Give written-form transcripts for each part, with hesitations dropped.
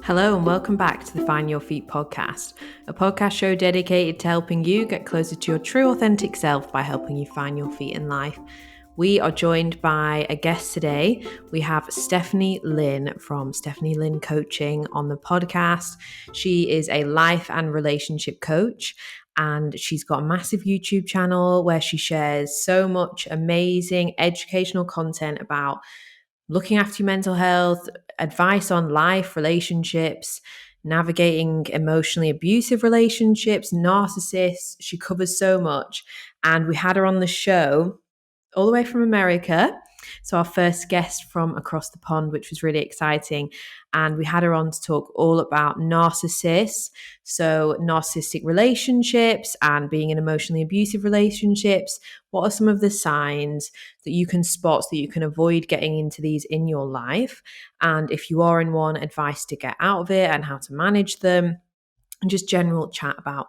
Hello and welcome back to the Find Your Feet podcast, a podcast show dedicated to helping you get closer to your true authentic self by helping you find your feet in life. We are joined by a guest today. We have Stephanie Lyn from Stephanie Lyn Coaching on the podcast. She is a life and relationship coach, and she's got a massive YouTube channel where she shares so much amazing educational content about looking after your mental health, advice on life, relationships, navigating emotionally abusive relationships, narcissists. She covers so much. And we had her on the show all the way from America. So our first guest from across the pond, which was really exciting. And we had her on to talk all about narcissists. So narcissistic relationships and being in emotionally abusive relationships. What are some of the signs that you can spot so that you can avoid getting into these in your life? And if you are in one, advice to get out of it and how to manage them. And just general chat about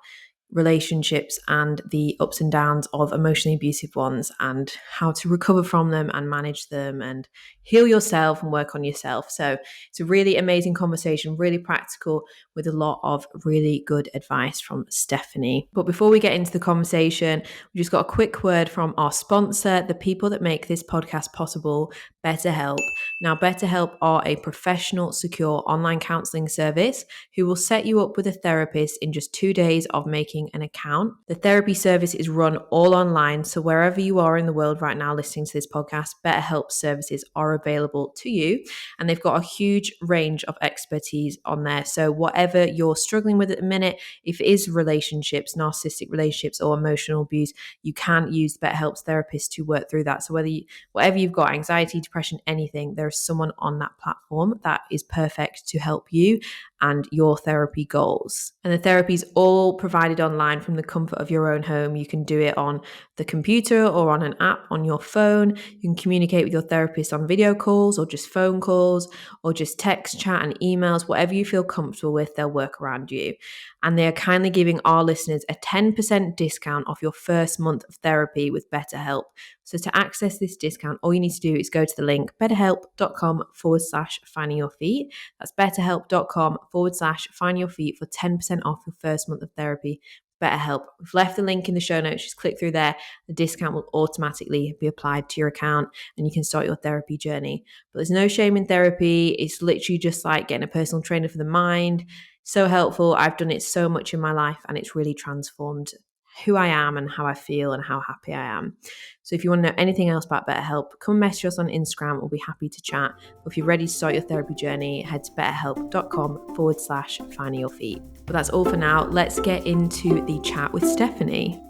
relationships and the ups and downs of emotionally abusive ones and how to recover from them and manage them and heal yourself and work on yourself. So it's a really amazing conversation, really practical, with a lot of really good advice from Stephanie. But before we get into the conversation, we just got a quick word from our sponsor, the people that make this podcast possible, BetterHelp. Now, BetterHelp are a professional, secure online counseling service who will set you up with a therapist in just 2 days of making an account. The therapy service is run all online, so wherever you are in the world right now listening to this podcast, BetterHelp services are available to you, and they've got a huge range of expertise on there. So whatever you're struggling with at the minute, if it is relationships, narcissistic relationships, or emotional abuse, you can use BetterHelp's therapist to work through that. So whatever you've got, anxiety, depression, anything, there's someone on that platform that is perfect to help you and your therapy goals. And the therapy is all provided online from the comfort of your own home. You can do it on the computer or on an app on your phone. You can communicate with your therapist on video calls or just phone calls or just text, chat and emails, whatever you feel comfortable with, they'll work around you. And they are kindly giving our listeners a 10% discount off your first month of therapy with BetterHelp. So to access this discount, all you need to do is go to the link betterhelp.com/finding your feet. That's betterhelp.com/find your feet for 10% off your first month of therapy. BetterHelp. We've left the link in the show notes. Just click through there. The discount will automatically be applied to your account and you can start your therapy journey. But there's no shame in therapy. It's literally just like getting a personal trainer for the mind. So helpful. I've done it so much in my life and it's really transformed who I am and how I feel and how happy I am. So if you want to know anything else about BetterHelp, come message us on Instagram. We'll be happy to chat. Or if you're ready to start your therapy journey, head to betterhelp.com/finding your feet. But that's all for now. Let's get into the chat with Stephanie.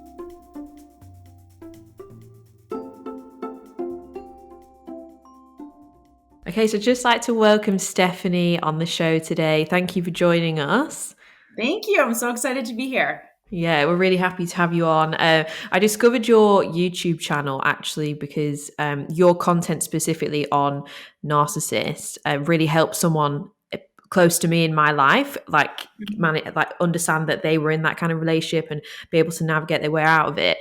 Okay, so just like to welcome Stephanie on the show today. Thank you for joining us. Thank you. I'm so excited to be here. Yeah, we're really happy to have you on. I discovered your YouTube channel actually because your content specifically on Narcissist really helped someone close to me in my life, like understand that they were in that kind of relationship and be able to navigate their way out of it.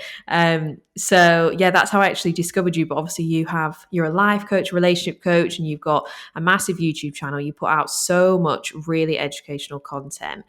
So yeah, that's how I actually discovered you. But obviously you're a life coach, relationship coach, and you've got a massive YouTube channel. You put out so much really educational content.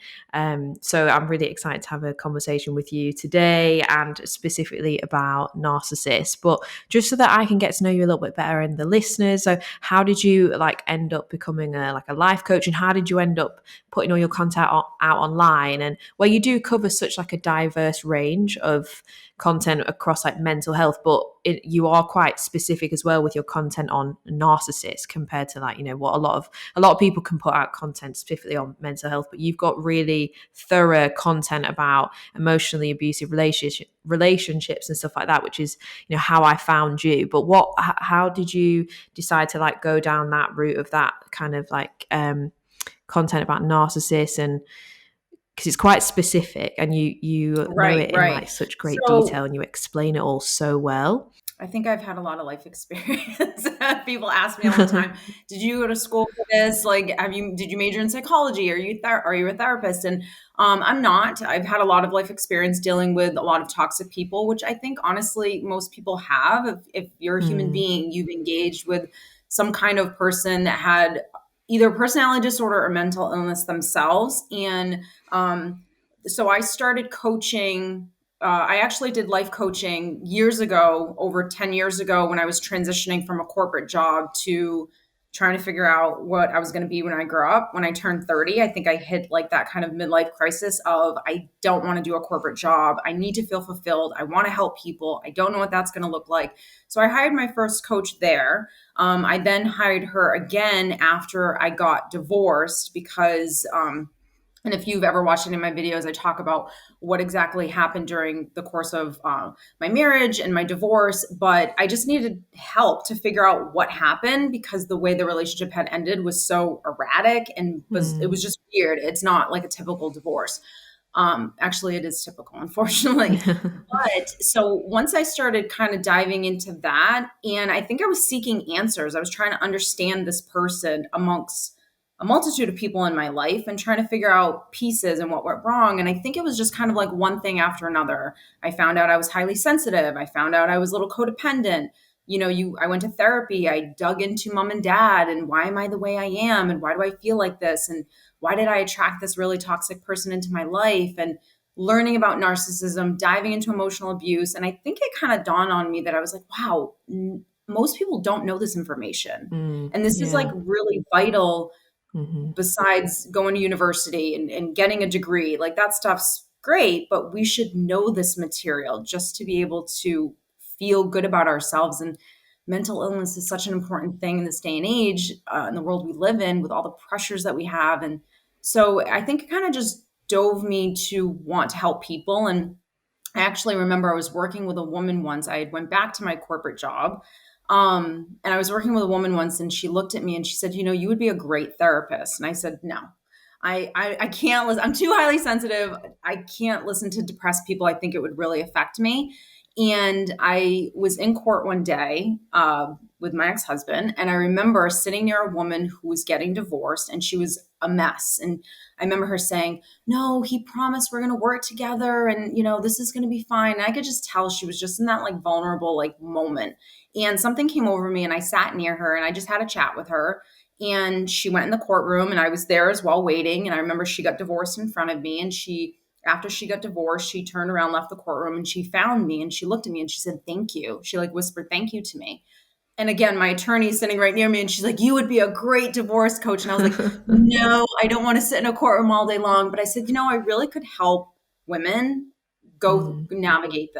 So I'm really excited to have a conversation with you today and specifically about narcissists. But just so that I can get to know you a little bit better and the listeners. So how did you end up becoming a life coach, and how did you end up putting all your content out online, and where you do cover such a diverse range of content across mental health, but you are quite specific as well with your content on narcissists compared to what a lot of people can put out content specifically on mental health, but you've got really thorough content about emotionally abusive relationships and stuff like that, which is how I found you. But how did you decide to go down that route of that kind of content about narcissists? And because it's quite specific and you know it in such great detail and you explain it all so well. I think I've had a lot of life experience. People ask me all the time, did you go to school for this? Did you major in psychology? Are you a therapist? And I'm not. I've had a lot of life experience dealing with a lot of toxic people, which I think honestly most people have. If you're a human being, you've engaged with some kind of person that had either personality disorder or mental illness themselves. And so I started coaching. I actually did life coaching years ago, over 10 years ago, when I was transitioning from a corporate job to trying to figure out what I was going to be when I grew up. When I turned 30, I think I hit like that kind of midlife crisis of, I don't want to do a corporate job. I need to feel fulfilled. I want to help people. I don't know what that's going to look like. So I hired my first coach there. I then hired her again after I got divorced because, and if you've ever watched any of my videos, I talk about what exactly happened during the course of my marriage and my divorce. But I just needed help to figure out what happened because the way the relationship had ended was so erratic and it was just weird. It's not like a typical divorce. Actually, it is typical, unfortunately. But so once I started kind of diving into that, and I think I was seeking answers, I was trying to understand this person amongst a multitude of people in my life and trying to figure out pieces and what went wrong. And I think it was just kind of like one thing after another. I found out I was highly sensitive. I found out I was a little codependent. I went to therapy. I dug into mom and dad and why am I the way I am? And why do I feel like this? And why did I attract this really toxic person into my life? And learning about narcissism, diving into emotional abuse. And I think it kind of dawned on me that I was like, wow, most people don't know this information. And this is like really vital besides going to university and getting a degree. Like that stuff's great, but we should know this material just to be able to feel good about ourselves. And mental illness is such an important thing in this day and age, in the world we live in with all the pressures that we have. And so I think it kind of just dove me to want to help people. And I actually remember I was working with a woman once. I went back to my corporate job. And I was working with a woman once and she looked at me and she said, you would be a great therapist. And I said, no, I can't listen. I'm too highly sensitive. I can't listen to depressed people. I think it would really affect me. And I was in court one day with my ex-husband. And I remember sitting near a woman who was getting divorced and she was a mess. And I remember her saying, no, he promised we're going to work together and, this is going to be fine. And I could just tell she was just in that like vulnerable like moment. And something came over me and I sat near her and I just had a chat with her. And she went in the courtroom and I was there as well waiting. And I remember she got divorced in front of me. And after she got divorced, she turned around, left the courtroom and she found me and she looked at me and she said, thank you. She like whispered, thank you to me. And again, my attorney is sitting right near me and she's like, you would be a great divorce coach. And I was like, no, I don't want to sit in a courtroom all day long. But I said, I really could help women navigate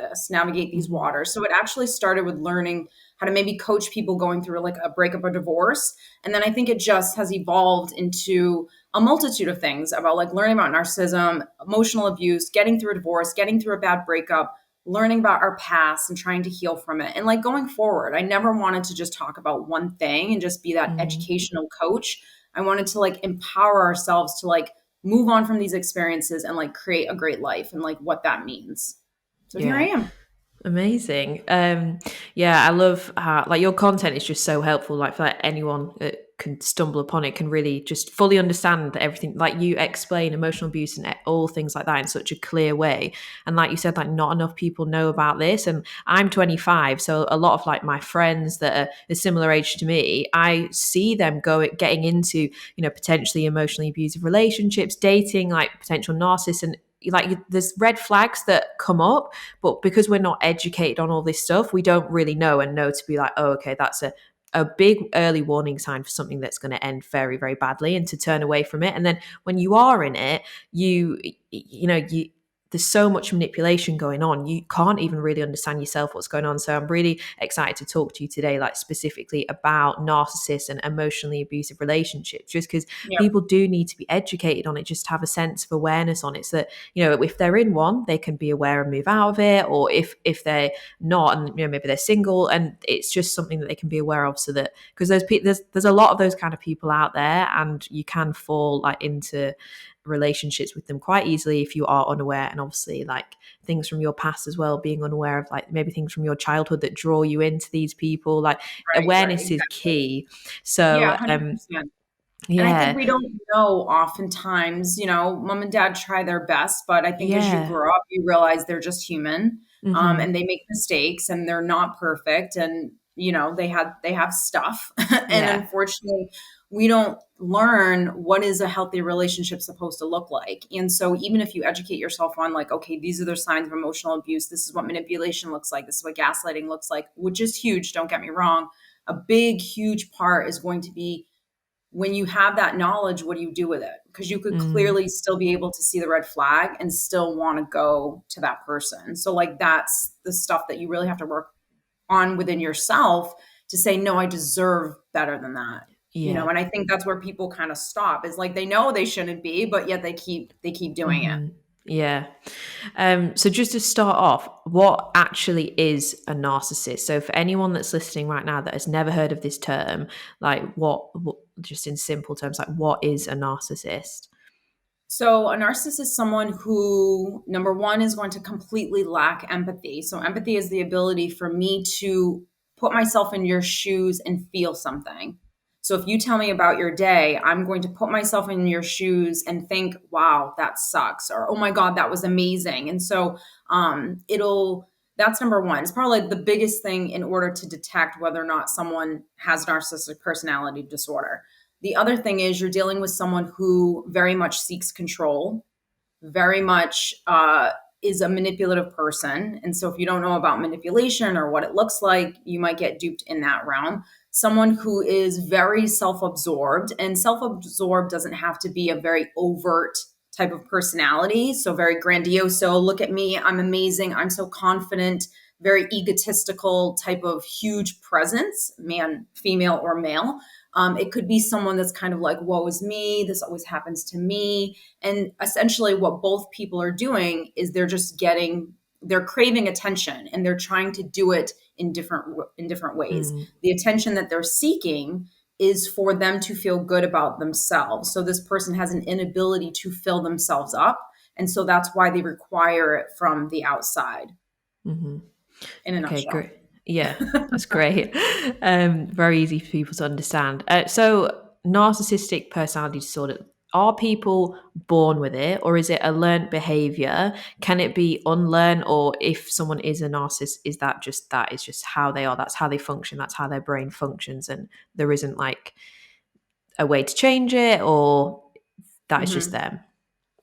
these waters. So it actually started with learning how to maybe coach people going through like a breakup or divorce. And then I think it just has evolved into a multitude of things about like learning about narcissism, emotional abuse, getting through a divorce, getting through a bad breakup, learning about our past and trying to heal from it. And like going forward, I never wanted to just talk about one thing and just be that educational coach. I wanted to like empower ourselves to like move on from these experiences and like create a great life and like what that means. So here I am. Amazing. I love how like your content is just so helpful. Like for anyone that can stumble upon it can really just fully understand everything. Like you explain emotional abuse and all things like that in such a clear way. And like you said, like not enough people know about this. And I'm 25, so a lot of like my friends that are a similar age to me, I see them getting into potentially emotionally abusive relationships, dating like potential narcissists, and like there's red flags that come up, but because we're not educated on all this stuff, we don't really know to be like, oh, okay, that's a big early warning sign for something that's going to end very, very badly, and to turn away from it. And then when you are in it, you there's so much manipulation going on. You can't even really understand yourself what's going on. So I'm really excited to talk to you today, like specifically about narcissists and emotionally abusive relationships, just because people do need to be educated on it, just have a sense of awareness on it. So that, if they're in one, they can be aware and move out of it. Or if they're not, and maybe they're single, and it's just something that they can be aware of, so that, because there's a lot of those kind of people out there, and you can fall like into relationships with them quite easily if you are unaware. And obviously like things from your past as well, being unaware of like maybe things from your childhood that draw you into these people, like awareness is key. So 100%. And I think we don't know oftentimes, mom and dad try their best, but I think as you grow up, you realize they're just human, and they make mistakes and they're not perfect. And they have stuff. And Yeah. unfortunately, we don't learn what is a healthy relationship supposed to look like. And so even if you educate yourself on like, okay, these are the signs of emotional abuse, this is what manipulation looks like, this is what gaslighting looks like, which is huge, don't get me wrong. A big, huge part is going to be when you have that knowledge, what do you do with it? Because you could Mm. clearly still be able to see the red flag and still want to go to that person. So like that's the stuff that you really have to work on within yourself to say, no, I deserve better than that. Yeah. And I think that's where people kind of stop, is like they know they shouldn't be, but yet they keep doing it. Yeah. So just to start off, what actually is a narcissist? So for anyone that's listening right now that has never heard of this term, like what just in simple terms, like what is a narcissist? So a narcissist is someone who, number one, is going to completely lack empathy. So empathy is the ability for me to put myself in your shoes and feel something. So if you tell me about your day, I'm going to put myself in your shoes and think, wow, that sucks. Or, oh my God, that was amazing. And so that's number one. It's probably like the biggest thing in order to detect whether or not someone has narcissistic personality disorder. The other thing is you're dealing with someone who very much seeks control, very much is a manipulative person. And so if you don't know about manipulation or what it looks like, you might get duped in that realm. Someone who is very self-absorbed, and self-absorbed doesn't have to be a very overt type of personality. So very grandiose. So look at me, I'm amazing, I'm so confident, very egotistical type of huge presence, man, female, or male. It could be someone that's kind of like, woe is me, this always happens to me. And essentially what both people are doing is they're craving attention, and they're trying to do it in different ways. Mm. The attention that they're seeking is for them to feel good about themselves. So this person has an inability to fill themselves up. And so that's why they require it from the outside, Mm-hmm. in a Okay, nutshell. great. Yeah, that's great. Very easy for people to understand. So, narcissistic personality disorder, are people born with it, or is it a learned behavior? Can it be unlearned, or if someone is a narcissist, is that is just how they are? That's how they function. That's how their brain functions, and there isn't like a way to change it, or that is just Mhm. them.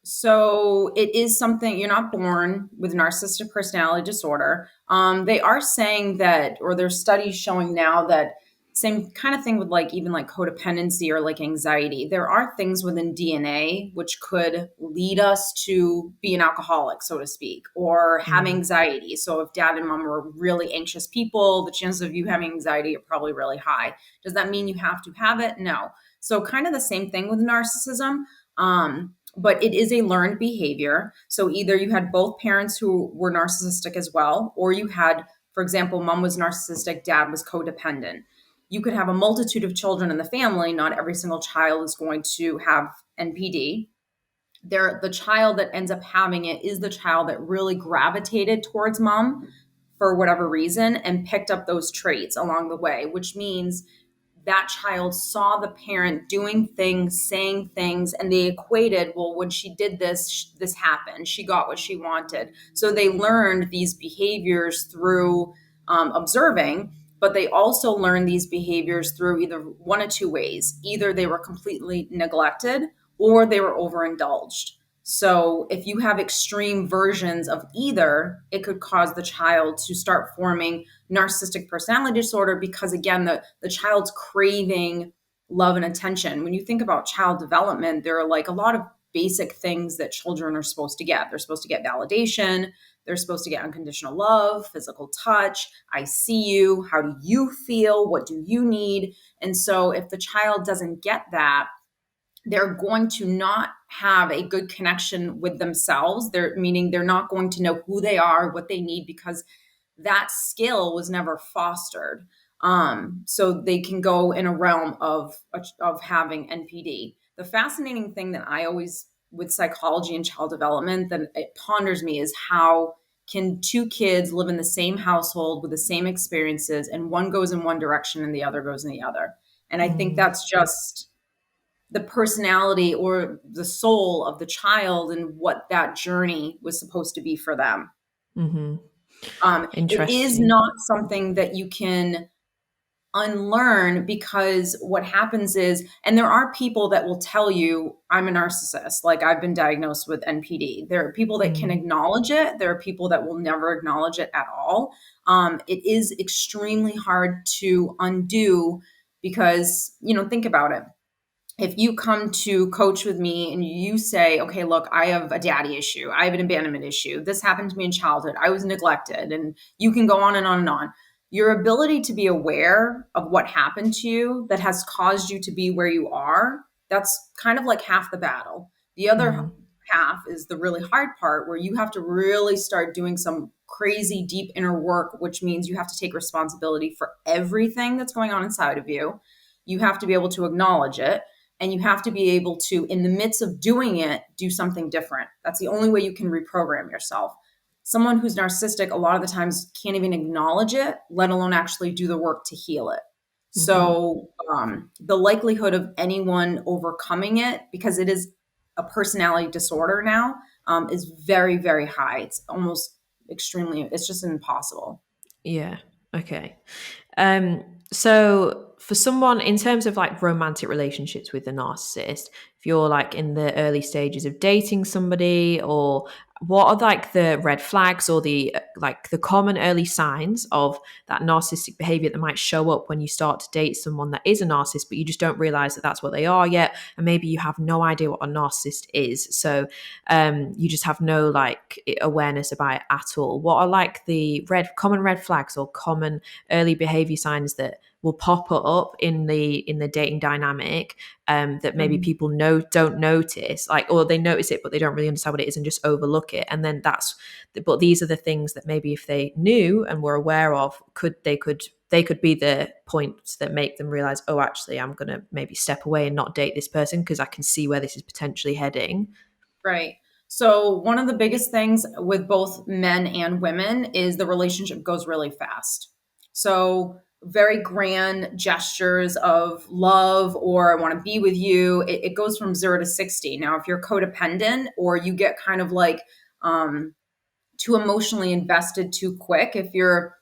So it is something, you're not born with narcissistic personality disorder. They are saying that, or there's studies showing now that same kind of thing with like even like codependency or like anxiety. There are things within DNA which could lead us to be an alcoholic, so to speak, or have Mm. anxiety. So if dad and mom are really anxious people, the chances of you having anxiety are probably really high. Does that mean you have to have it? No. So kind of the same thing with narcissism. But it is a learned behavior. So either you had both parents who were narcissistic as well, or you had, for example, mom was narcissistic, dad was codependent. You could have a multitude of children in the family. Not every single child is going to have NPD. The child that ends up having it is the child that really gravitated towards mom for whatever reason and picked up those traits along the way, which means that child saw the parent doing things, saying things, and they equated, well, when she did this, this happened. She got what she wanted. So they learned these behaviors through observing, but they also learned these behaviors through either one of two ways. Either they were completely neglected or they were overindulged. So if you have extreme versions of either, it could cause the child to start forming narcissistic personality disorder, because again, the child's craving love and attention. When you think about child development, there are like a lot of basic things that children are supposed to get. They're supposed to get validation, they're supposed to get unconditional love, physical touch, I see you, how do you feel, what do you need? And so if the child doesn't get that, they're going to not have a good connection with themselves. Meaning they're not going to know who they are, what they need, because that skill was never fostered. So they can go in a realm of having NPD. The fascinating thing that I always, with psychology and child development, that it ponders me, is how can two kids live in the same household with the same experiences, and one goes in one direction and the other goes in the other. And I think Mm. that's just the personality or the soul of the child and what that journey was supposed to be for them. Mm-hmm. It is Interesting. not something that you can unlearn, because what happens is, and there are people that will tell you, I'm a narcissist, like I've been diagnosed with NPD. There are people that can acknowledge it. There are people that will never acknowledge it at all. It is extremely hard to undo because, think about it. If you come to coach with me and you say, okay, look, I have a daddy issue, I have an abandonment issue, this happened to me in childhood, I was neglected, and you can go on and on and on. Your ability to be aware of what happened to you that has caused you to be where you are, that's kind of like half the battle. The other half is the really hard part, where you have to really start doing some crazy deep inner work, which means you have to take responsibility for everything that's going on inside of you. You have to be able to acknowledge it, and you have to be able to, in the midst of doing it, do something different. That's the only way you can reprogram yourself. Someone who's narcissistic a lot of the times can't even acknowledge it, let alone actually do the work to heal it. So the likelihood of anyone overcoming it, because it is a personality disorder now, is very, very high. It's almost it's just impossible. Yeah. Okay. So for someone, in terms of like romantic relationships with a narcissist, if you're like in the early stages of dating somebody, or what are like the red flags or the like the common early signs of that narcissistic behavior that might show up when you start to date someone that is a narcissist, but you just don't realize that that's what they are yet, and maybe you have no idea what a narcissist is, so you just have no like awareness about it at all. What are like the common red flags or common early behavior signs that will pop up in the dating dynamic, that maybe people don't notice, like, or they notice it but they don't really understand what it is and just overlook it, and then but these are the things that maybe if they knew and were aware of, they could be the points that make them realize, oh, actually I'm gonna maybe step away and not date this person because I can see where this is potentially heading. Right. So one of the biggest things with both men and women is the relationship goes really fast. So very grand gestures of love, or I want to be with you, it goes from 0 to 60. Now, if you're codependent, or you get kind of like too emotionally invested too quick, if you're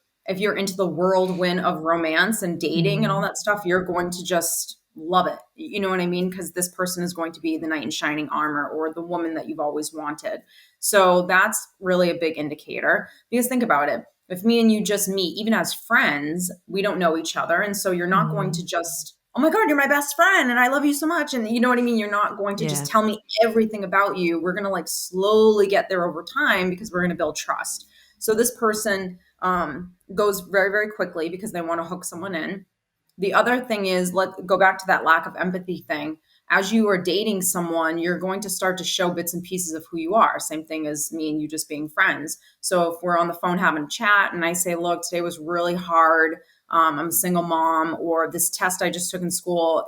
into the whirlwind of romance and dating and all that stuff, you're going to just love it. You know what I mean? Because this person is going to be the knight in shining armor, or the woman that you've always wanted. So that's really a big indicator, because think about it. If me and you just meet, even as friends, we don't know each other. And so you're not going to just, oh my God, you're my best friend and I love you so much. And you know what I mean? You're not going to just tell me everything about you. We're going to like slowly get there over time, because we're going to build trust. So this person goes very, very quickly because they want to hook someone in. The other thing is, let's go back to that lack of empathy thing. As you are dating someone, you're going to start to show bits and pieces of who you are. Same thing as me and you just being friends. So if we're on the phone having a chat and I say, look, today was really hard. I'm a single mom, or this test I just took in school,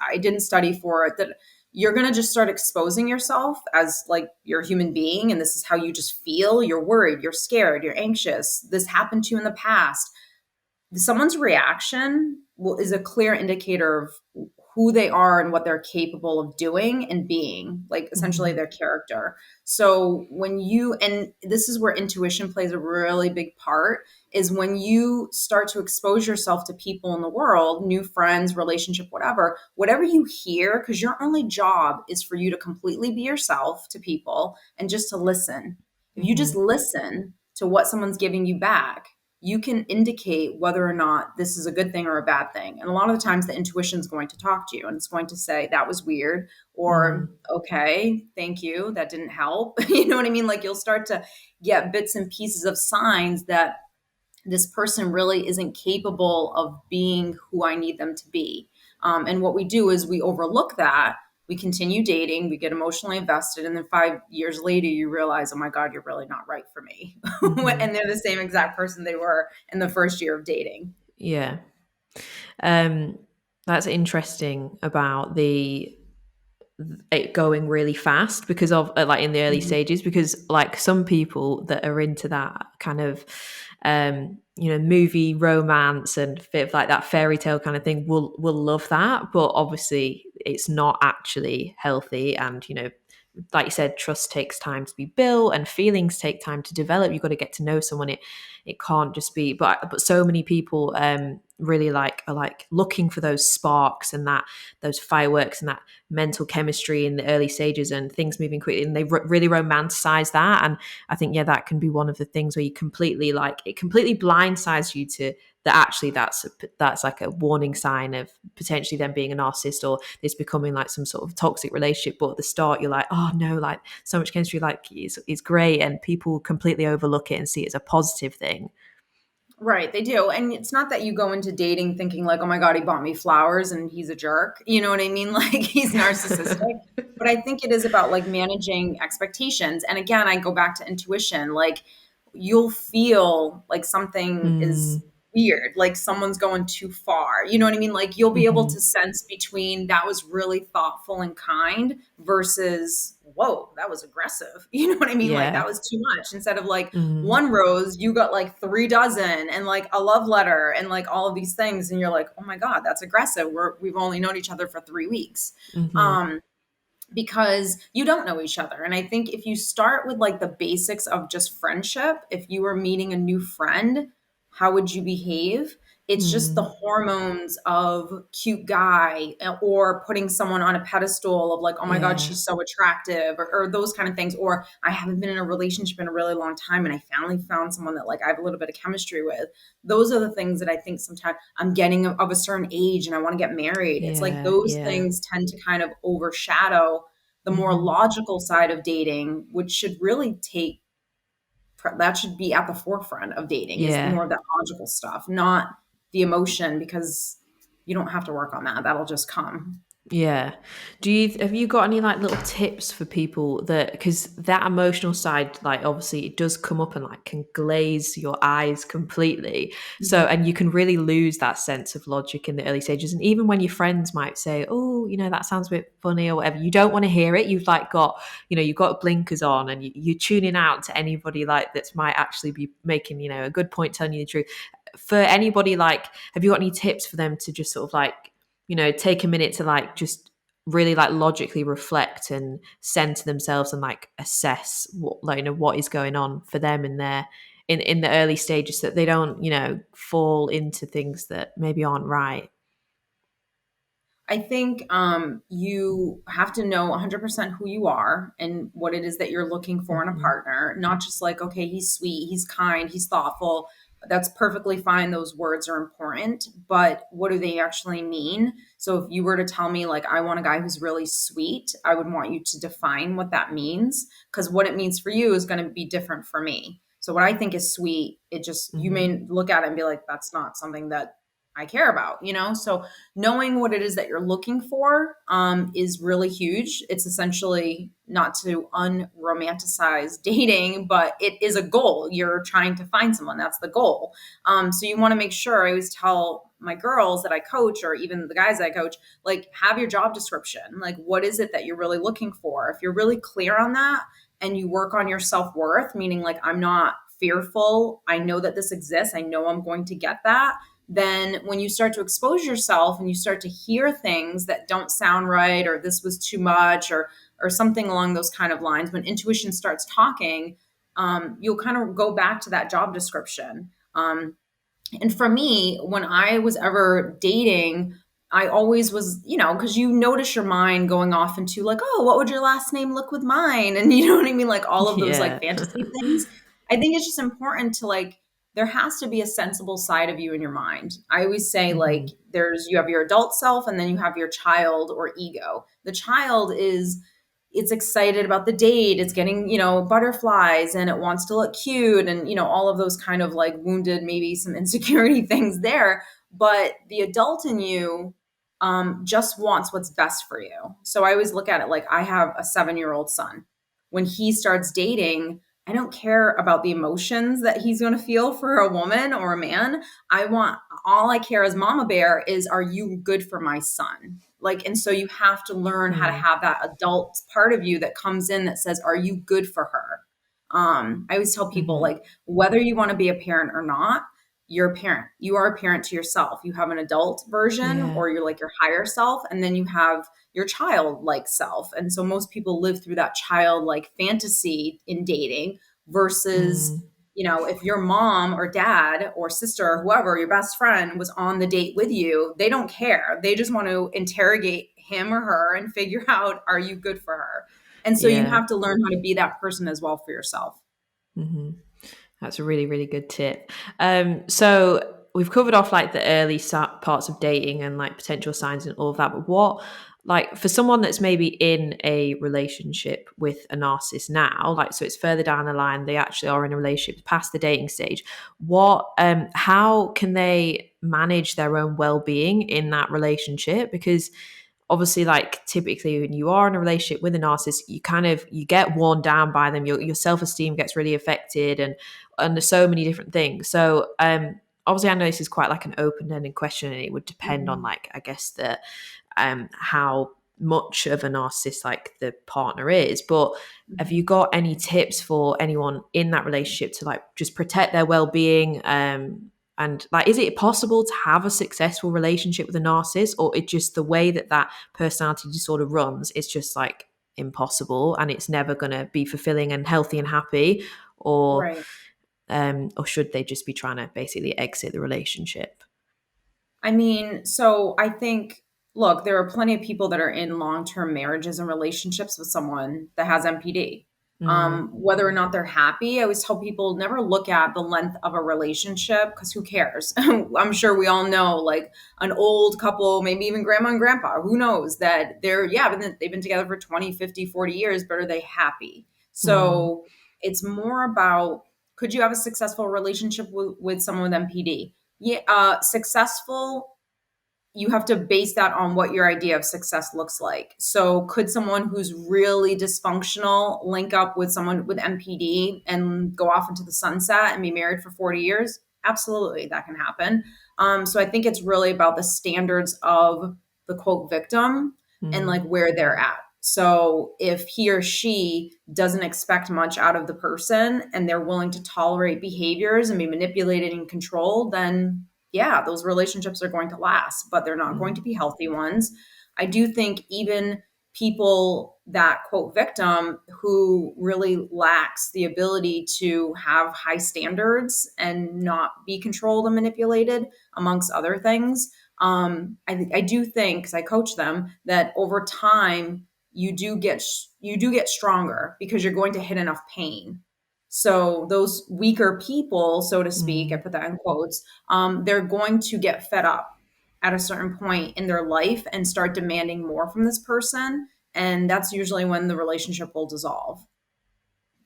I didn't study for it. That you're going to just start exposing yourself as like you're a human being. And this is how you just feel. You're worried, you're scared, you're anxious. This happened to you in the past. Someone's reaction is a clear indicator of who they are and what they're capable of doing and being, like essentially their character. So and this is where intuition plays a really big part, is when you start to expose yourself to people in the world, new friends, relationship, whatever you hear, because your only job is for you to completely be yourself to people and just to listen. If you just listen to what someone's giving you back, you can indicate whether or not this is a good thing or a bad thing. And a lot of the times the intuition is going to talk to you and it's going to say, that was weird, or okay, thank you, that didn't help. You know what I mean? Like, you'll start to get bits and pieces of signs that this person really isn't capable of being who I need them to be. And what we do is we overlook that. We continue dating, we get emotionally invested, and then 5 years later, you realize, oh my God, you're really not right for me. And they're the same exact person they were in the first year of dating. Yeah. That's interesting about it going really fast, because of like in the early stages, because like some people that are into that kind of movie romance and bit of like that fairy tale kind of thing will love that, but obviously it's not actually healthy. And like you said, trust takes time to be built and feelings take time to develop. You've got to get to know someone. It can't just be, but so many people really are like looking for those sparks and those fireworks and that mental chemistry in the early stages and things moving quickly, and they really romanticize that. And I think that can be one of the things where you completely it completely blindsides you to that actually that's like a warning sign of potentially them being a narcissist or this becoming like some sort of toxic relationship. But at the start you're like, oh no, like so much chemistry, like is great, and people completely overlook it and see it as a positive thing. Right, they do. And it's not that you go into dating thinking like, oh my God, he bought me flowers and he's a jerk. You know what I mean? Like he's narcissistic. But I think it is about like managing expectations. And again, I go back to intuition. Like you'll feel like something is Mm, weird, like someone's going too far. You know what I mean? Like you'll be able mm-hmm. to sense between that was really thoughtful and kind versus, whoa, that was aggressive. You know what I mean? Like that Yeah. was too much. Instead of like, Mm, one rose, you got like 3 dozen and like a love letter and like all of these things. And you're like, oh my God, that's aggressive. We've only known each other for 3 weeks. mm-hmm. Um, because you don't know each other. And I think if you start with like the basics of just friendship, if you were meeting a new friend, how would you behave? It's just the Mm, hormones of cute guy or putting someone on a pedestal of like, oh my God, yeah. she's so attractive or those kind of things. Or I haven't been in a relationship in a really long time and I finally found someone that like I have a little bit of chemistry with. Those are the things that I think sometimes I'm getting of a certain age and I want to get married. It's like Yeah. those Yeah. things tend to kind of overshadow the more Mm-hmm. logical side of dating, which should really that should be at the forefront of dating is Yeah. more of that logical stuff, not the emotion, because you don't have to work on that. That'll just come. Yeah. Have you got any like little tips for people that, because that emotional side, like obviously it does come up and like can glaze your eyes completely. So, Mhm. and you can really lose that sense of logic in the early stages. And even when your friends might say, oh, that sounds a bit funny or whatever, you don't want to hear it. You've like got, you've got blinkers on and you're tuning out to anybody like that might actually be making, a good point, telling you the truth. For anybody, like, have you got any tips for them to just sort of like, take a minute to like just really like logically reflect and center themselves and like assess what what is going on for them in their in the early stages, so that they don't fall into things that maybe aren't right. I think you have to know 100% who you are and what it is that you're looking for in a Hmm. partner, not just like, okay, he's sweet, he's kind, he's thoughtful. That's perfectly fine. Those words are important, but what do they actually mean? So if you were to tell me, like, I want a guy who's really sweet, I would want you to define what that means, because what it means for you is going to be different for me. So what I think is sweet, you Hmm. may look at it and be like, that's not something that I care about, So knowing what it is that you're looking for is really huge. It's essentially not to unromanticize dating, but it is a goal. You're trying to find someone. That's the goal. So you want to make sure, I always tell my girls that I coach, or even the guys I coach, like, have your job description. Like, what is it that you're really looking for? If you're really clear on that and you work on your self-worth, meaning like, I'm not fearful, I know that this exists, I know I'm going to get that, then when you start to expose yourself and you start to hear things that don't sound right, or this was too much, or something along those kind of lines, when intuition starts talking, you'll kind of go back to that job description. And for me, when I was ever dating, I always was, because you notice your mind going off into like, oh, what would your last name look with mine? And you know what I mean? Like all of those like Yeah. fantasy things. I think it's just important to like, there has to be a sensible side of you in your mind. I always say like, Hmm. you have your adult self and then you have your child or ego. The child is, it's excited about the date, it's getting butterflies and it wants to look cute and all of those kind of like wounded, maybe some insecurity things there. But the adult in you just wants what's best for you. So I always look at it like, I have a 7-year-old son. When he starts dating, I don't care about the emotions that he's going to feel for a woman or a man. All I care as mama bear is, are you good for my son? Like, and so you have to learn how to Mm. have that adult part of you that comes in that says, are you good for her? I always tell people, Hmm. like, whether you want to be a parent or not, you're a parent. You are a parent to yourself. You have an adult version, Yeah. or you're like your higher self, and then you have your childlike self. And so most people live through that childlike fantasy in dating versus Mm. if your mom or dad or sister or whoever, your best friend, was on the date with you, they don't care. They just want to interrogate him or her and figure out, are you good for her? And so you Yeah. have to learn how to be that person as well for yourself. Hmm. That's a really, really good tip. So we've covered off like the early parts of dating and like potential signs and all of that. But what, like, for someone that's maybe in a relationship with a narcissist now, like, so it's further down the line, they actually are in a relationship past the dating stage. How can they manage their own well-being in that relationship? Because obviously, like, typically when you are in a relationship with a narcissist, you get worn down by them. Your self-esteem gets really affected, and there's so many different things. So obviously, I know this is quite like an open-ended question, and it would depend on, Mhm. like, I guess, the how much of a narcissist like the partner is. But have you got any tips for anyone in that relationship to like just protect their well-being? And like, is it possible to have a successful relationship with a narcissist, or it just the way that personality disorder runs, it's just like impossible and it's never going to be fulfilling and healthy and happy? Right. Or should they just be trying to basically exit the relationship? I mean, so I think, look, there are plenty of people that are in long-term marriages and relationships with someone that has MPD. Mm, Whether or not they're happy, I always tell people never look at the length of a relationship because who cares? I'm sure we all know, like an old couple, maybe even grandma and grandpa, who knows that they've been together for 20, 50, 40 years, but are they happy? mm, So it's more about, could you have a successful relationship with someone with MPD? Yeah, successful, you have to base that on what your idea of success looks like. So, could someone who's really dysfunctional link up with someone with MPD and go off into the sunset and be married for 40 years? Absolutely, that can happen. So, I think it's really about the standards of the quote victim and like mm, where they're at. So, if he or she doesn't expect much out of the person and they're willing to tolerate behaviors and be manipulated and controlled, then yeah, those relationships are going to last, but they're not going to mm, be healthy ones. I do think even people that quote victim who really lacks the ability to have high standards and not be controlled and manipulated, amongst other things. I do think, because I coach them, that over time you do get stronger because you're going to hit enough pain. So those weaker people, so to speak, I mm. put that in quotes, they're going to get fed up at a certain point in their life and start demanding more from this person. And that's usually when the relationship will dissolve.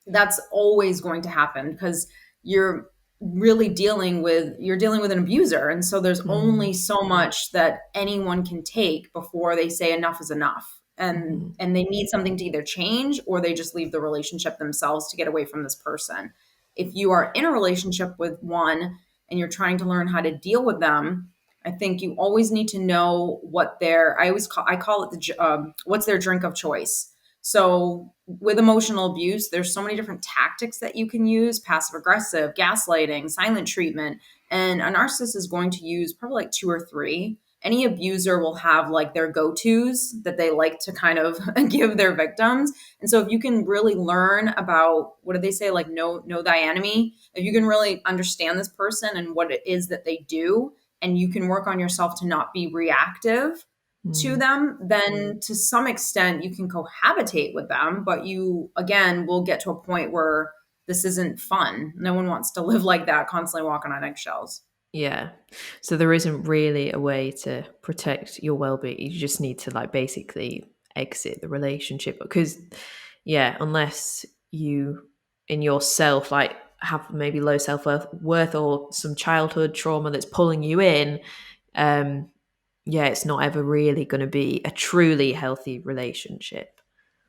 That's always going to happen because you're you're dealing with an abuser. And so there's Mm, only so much that anyone can take before they say enough is enough. And mhm, and they need something to either change or they just leave the relationship themselves to get away from this person. If you are in a relationship with one and you're trying to learn how to deal with them, I think you always need to know what their I call it what's their drink of choice. So with emotional abuse, there's so many different tactics that you can use: passive aggressive, gaslighting, silent treatment. And a narcissist is going to use probably like two or three. Any abuser will have like their go tos that they like to kind of give their victims. And so if you can really learn about, what do they say, like know thy enemy, if you can really understand this person and what it is that they do, and you can work on yourself to not be reactive to mm. them, then to some extent you can cohabitate with them, but you again will get to a point where this isn't fun. No one wants to live like that, constantly walking on eggshells. Yeah. So there isn't really a way to protect your well-being. You just need to like basically exit the relationship because yeah, unless you in yourself like have maybe low self-worth or some childhood trauma that's pulling you in, um yeah, it's not ever really going to be a truly healthy relationship.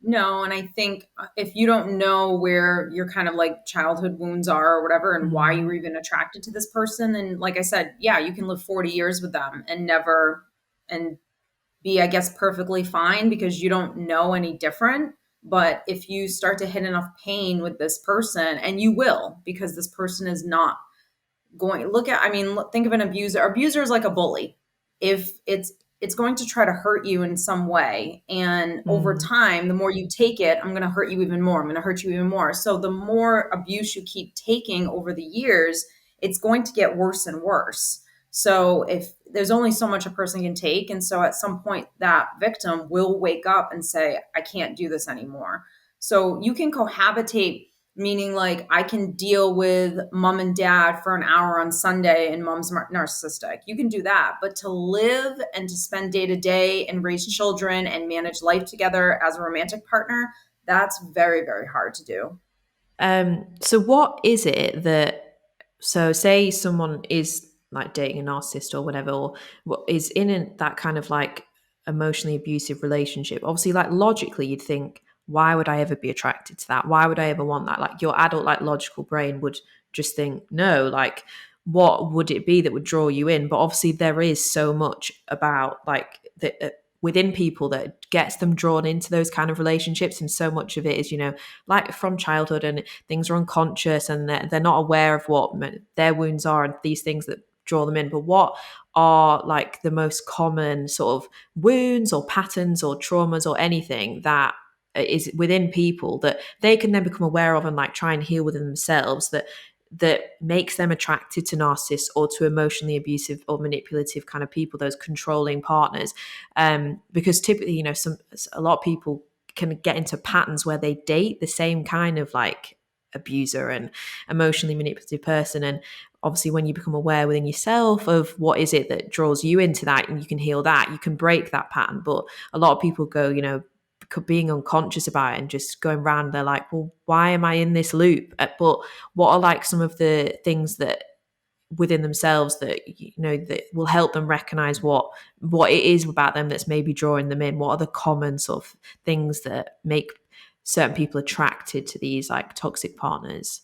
No, and I think if you don't know where your kind of like childhood wounds are or whatever and why you were Mm, even attracted to this person, and like I said, yeah, you can live 40 years with them and never and be, I guess, perfectly fine because you don't know any different. But if you start to hit enough pain with this person, and you will, because this person is not going, think of an abuser. Abuser is like a bully. If it's it's going to try to hurt you in some way. And over time, the more you take it, I'm going to hurt you even more. I'm going to hurt you even more. So the more abuse you keep taking over the years, it's going to get worse and worse. So if there's only so much a person can take, and so at some point that victim will wake up and say, I can't do this anymore. So you can cohabitate, meaning like I can deal with mom and dad for an hour on Sunday and mom's narcissistic. You can do that. But to live and to spend day to day and raise children and manage life together as a romantic partner, that's very, very hard to do. So what is it that, so say someone is like dating a narcissist or whatever, or what is in that kind of like emotionally abusive relationship? Obviously, like logically, you'd think, why would I ever be attracted to that? Why would I ever want that? Like your adult, like logical brain would just think, no, like what would it be that would draw you in? But obviously, there is so much about like the within people that gets them drawn into those kind of relationships, and so much of it is, you know, like from childhood, and things are unconscious, and they're not aware of what their wounds are and these things that draw them in. But what are like the most common sort of wounds or patterns or traumas or anything that is within people that they can then become aware of and like try and heal within themselves, that makes them attracted to narcissists or to emotionally abusive or manipulative kind of people, those controlling partners? Because typically, you know, a lot of people can get into patterns where they date the same kind of like abuser and emotionally manipulative person. And obviously, when you become aware within yourself of what is it that draws you into that, and you can heal that, you can break that pattern. But a lot of people go, you know, being unconscious about it and just going around, they're like, well, why am I in this loop? But what are like some of the things that within themselves that, you know, that will help them recognize what it is about them that's maybe drawing them in? What are the common sort of things that make certain people attracted to these like toxic partners?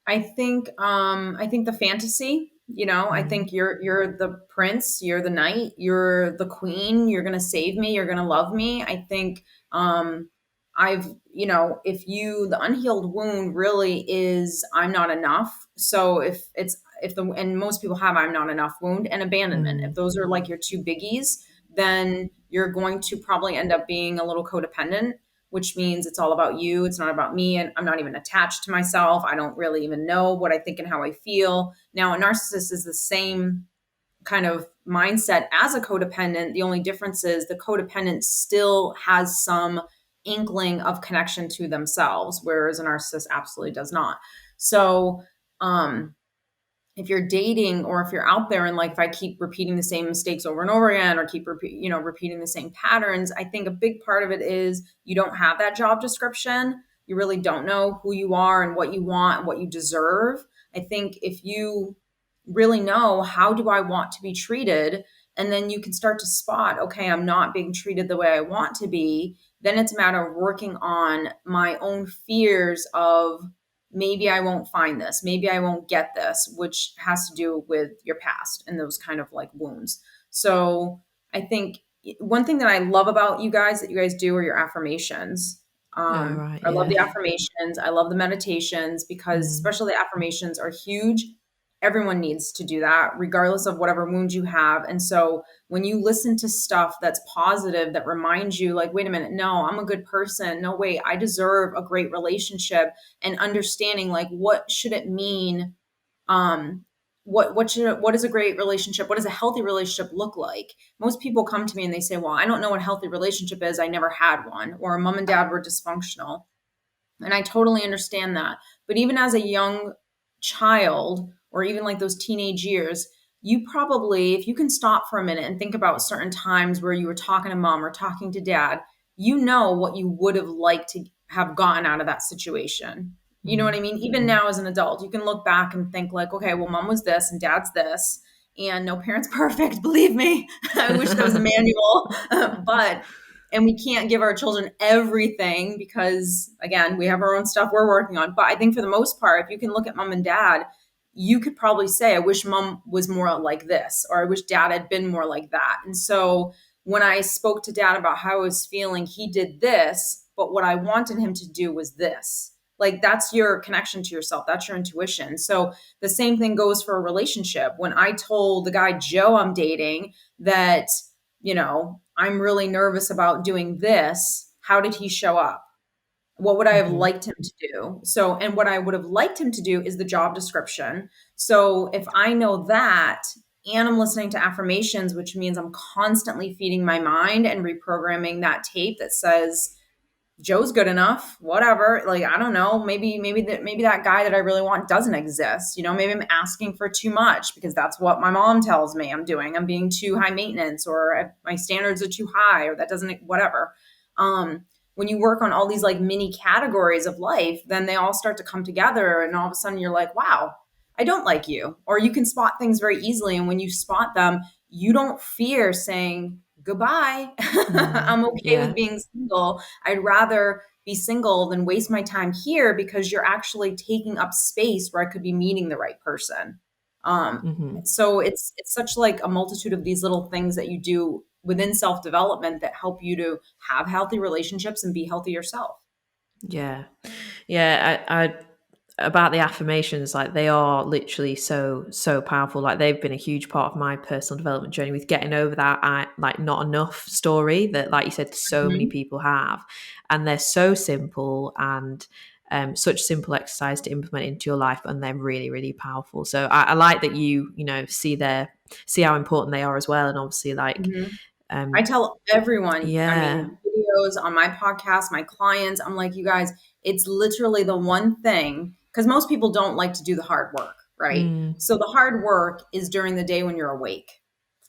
I think the fantasy, you know, I think you're the prince, you're the knight, you're the queen, you're gonna save me, you're gonna love me. I think I've, you know, the unhealed wound really is I'm not enough. So and most people have I'm not enough wound and abandonment. If those are like your two biggies, then you're going to probably end up being a little codependent, which means it's all about you. It's not about me. And I'm not even attached to myself. I don't really even know what I think and how I feel. Now, a narcissist is the same kind of mindset as a codependent. The only difference is the codependent still has some inkling of connection to themselves, whereas a narcissist absolutely does not. So, if you're dating or if you're out there and like if I keep repeating the same mistakes over and over again or keep repeating the same patterns, I think a big part of it is you don't have that job description. You really don't know who you are and what you want and what you deserve. I think if you really know how do I want to be treated, and then you can start to spot, okay, I'm not being treated the way I want to be, then it's a matter of working on my own fears of maybe I won't find this, maybe I won't get this, which has to do with your past and those kind of like wounds. So I think one thing that I love about you guys that you guys do are your affirmations. Right, I love yeah. the affirmations. I love the meditations because especially the affirmations are huge. Everyone needs to do that regardless of whatever wound you have. And so when you listen to stuff that's positive, that reminds you like, wait a minute, no, I'm a good person. No, wait, I deserve a great relationship, and understanding like, what should it mean? What is a great relationship? What does a healthy relationship look like? Most people come to me and they say, well, I don't know what a healthy relationship is. I never had one, or mom and dad were dysfunctional. And I totally understand that. But even as a young child, or even like those teenage years, you probably, if you can stop for a minute and think about certain times where you were talking to mom or talking to dad, you know what you would have liked to have gotten out of that situation. You know what I mean? Even now as an adult, you can look back and think like, okay, well, mom was this and dad's this, and no parent's perfect. Believe me. I wish there was a manual, and we can't give our children everything because, again, we have our own stuff we're working on. But I think for the most part, if you can look at mom and dad, you could probably say, I wish mom was more like this, or I wish dad had been more like that. And so when I spoke to dad about how I was feeling, he did this, but what I wanted him to do was this. Like, that's your connection to yourself. That's your intuition. So the same thing goes for a relationship. When I told the guy Joe I'm dating that I'm really nervous about doing this. How did he show up? What would I have Mm-hmm. liked him to do? So, and what I would have liked him to do is the job description. So if I know that, and I'm listening to affirmations, which means I'm constantly feeding my mind and reprogramming that tape that says, Joe's good enough, whatever. Like, I don't know, maybe that guy that I really want doesn't exist. Maybe I'm asking for too much because that's what my mom tells me I'm doing. I'm being too high maintenance, or my standards are too high, or that doesn't, whatever. When you work on all these like mini categories of life, then they all start to come together, and all of a sudden you're like, wow, I don't like you. Or you can spot things very easily. And when you spot them, you don't fear saying goodbye. I'm okay with Yeah. being single. I'd rather be single than waste my time here, because you're actually taking up space where I could be meeting the right person. Um, Mm-hmm. so it's such like a multitude of these little things that you do within self-development that help you to have healthy relationships and be healthy yourself. Yeah. Yeah. I about the affirmations, like they are literally so powerful. Like they've been a huge part of my personal development journey with getting over that like not enough story that, like you said, so many Mhm. people have, and they're so simple and such simple exercise to implement into your life, and they're really really powerful. So I like that see how important they are as well, and obviously like Mhm. I um tell everyone, I yeah. mean, videos on my podcast, my clients, I'm like, you guys, it's literally the one thing, because most people don't like to do the hard work, right? Mm, So the hard work is during the day when you're awake,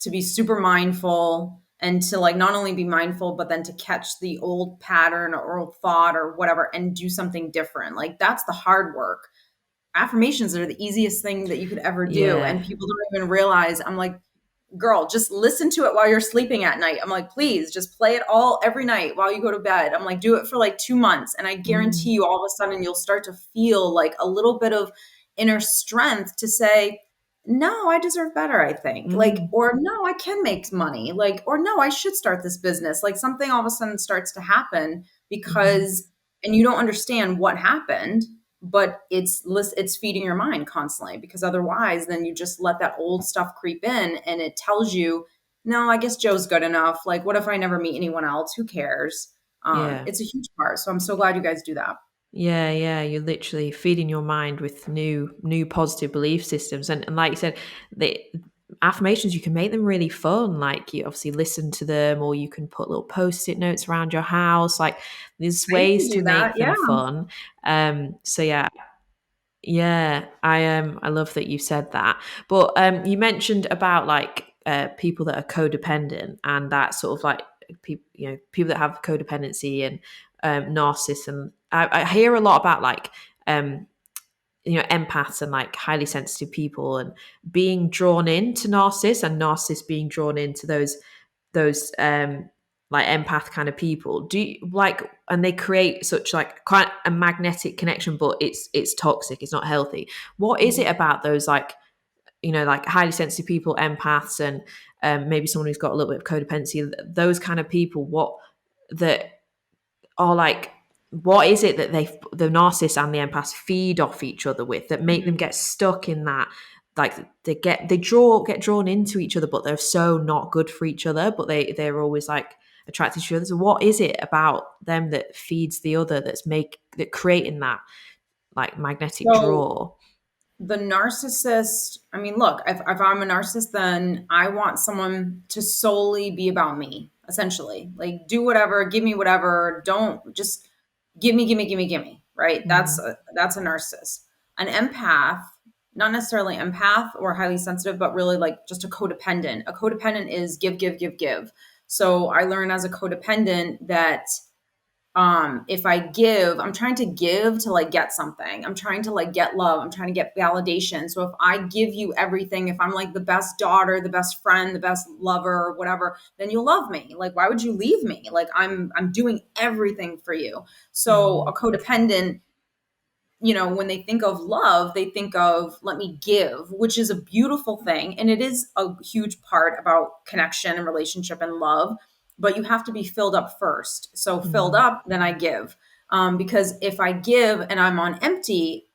to be super mindful, and to like not only be mindful, but then to catch the old pattern or old thought or whatever and do something different. Like that's the hard work. Affirmations are the easiest thing that you could ever do. yeah. And people don't even realize, I'm like, girl, just listen to it while you're sleeping at night. I'm like, please just play it all every night while you go to bed. I'm like, do it for like 2 months. And I Mm, guarantee you, all of a sudden, you'll start to feel like a little bit of inner strength to say, no, I deserve better, I think. Like, mm, or no, I can make money. Like, or no, I should start this business. Like, something all of a sudden starts to happen mhm. because, and you don't understand what happened, but it's feeding your mind constantly, because otherwise then you just let that old stuff creep in, and it tells you, no, I guess Joe's good enough. Like, what if I never meet anyone else? Who cares? Yeah. It's a huge part. So I'm so glad you guys do that. Yeah, yeah, you're literally feeding your mind with new positive belief systems, and like you said, the affirmations, you can make them really fun. Like you obviously listen to them, or you can put little post-it notes around your house. Like there's I used ways to to do that. make Yeah. them fun. So yeah, yeah, I love that you said that. But you mentioned about like people that are codependent, and that sort of like people that have codependency and narcissists, and I hear a lot about like um empaths and like highly sensitive people and being drawn into narcissists, and narcissists being drawn into those like empath kind of people. Do you like, and they create such like quite a magnetic connection, but it's toxic, it's not healthy. What is it Mhm. about those like like highly sensitive people, empaths, and maybe someone who's got a little bit of codependency, those kind of people, that are like, what is it that the narcissist and the empaths feed off each other with, that make them Mhm. get stuck in that, like they get drawn into each other, but they're so not good for each other, but they're always like attracted to each other. So what is it about them that feeds the other, that creating that like magnetic So draw? the narcissist, I mean, look, if I'm a narcissist, then I want someone to solely be about me, essentially. Like, do whatever, give me whatever. Don't just give me, give me, give me, give me. Right? Mm, That's a narcissist. An empath, not necessarily empath or highly sensitive, but really like just a codependent. A codependent is give, give, give, give. So I learned as a codependent that if I give, I'm trying to give to like get something. I'm trying to like get love. I'm trying to get validation. So if I give you everything, if I'm like the best daughter, the best friend, the best lover, whatever, then you'll love me. Like, why would you leave me? Like, I'm doing everything for you. So a mm, codependent, when they think of love, they think of let me give, which is a beautiful thing. And it is a huge part about connection and relationship and love, but you have to be filled up first. So filled mm, up, then I give. Because if I give and I'm on empty,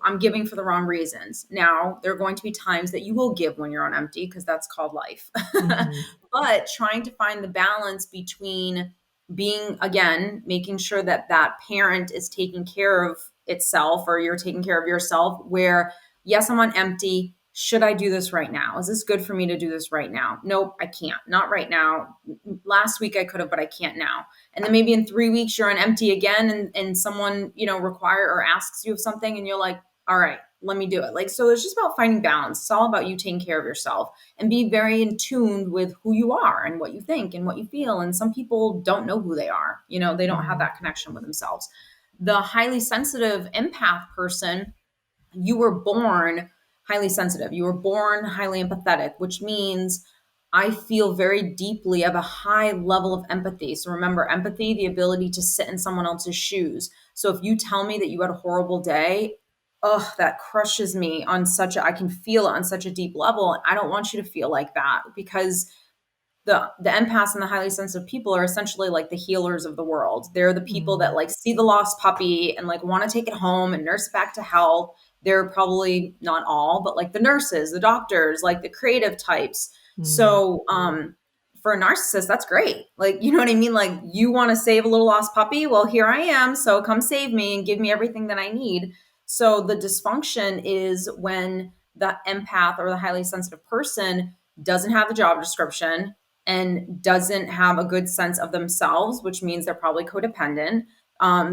I'm giving for the wrong reasons. Now, there are going to be times that you will give when you're on empty because that's called life. Mm-hmm. But trying to find the balance between being, again, making sure that that parent is taking care of itself or you're taking care of yourself, where, yes, I'm on empty. Should I do this right now? Is this good for me to do this right now? Nope, I can't. Not right now. Last week I could have, but I can't now. And then maybe in 3 weeks you're on empty again, and someone, require or asks you of something and you're like, all right, let me do it. Like, so it's just about finding balance. It's all about you taking care of yourself and be very in tune with who you are and what you think and what you feel. And some people don't know who they are. They don't have that connection with themselves. The highly sensitive empath person, you were born highly sensitive. You were born highly empathetic, which means I feel very deeply, I have a high level of empathy. So remember, empathy, the ability to sit in someone else's shoes. So if you tell me that you had a horrible day, oh, that crushes me I can feel it on such a deep level. And I don't want you to feel like that, because the empaths and the highly sensitive people are essentially like the healers of the world. They're the people that like see the lost puppy and like want to take it home and nurse it back to health. They're probably not all, but like the nurses, the doctors, like the creative types. So for a narcissist, that's great. Like, you know what I mean? Like, you want to save a little lost puppy? Well, here I am. So come save me and give me everything that I need. So the dysfunction is when the empath or the highly sensitive person doesn't have the job description and doesn't have a good sense of themselves, which means they're probably codependent.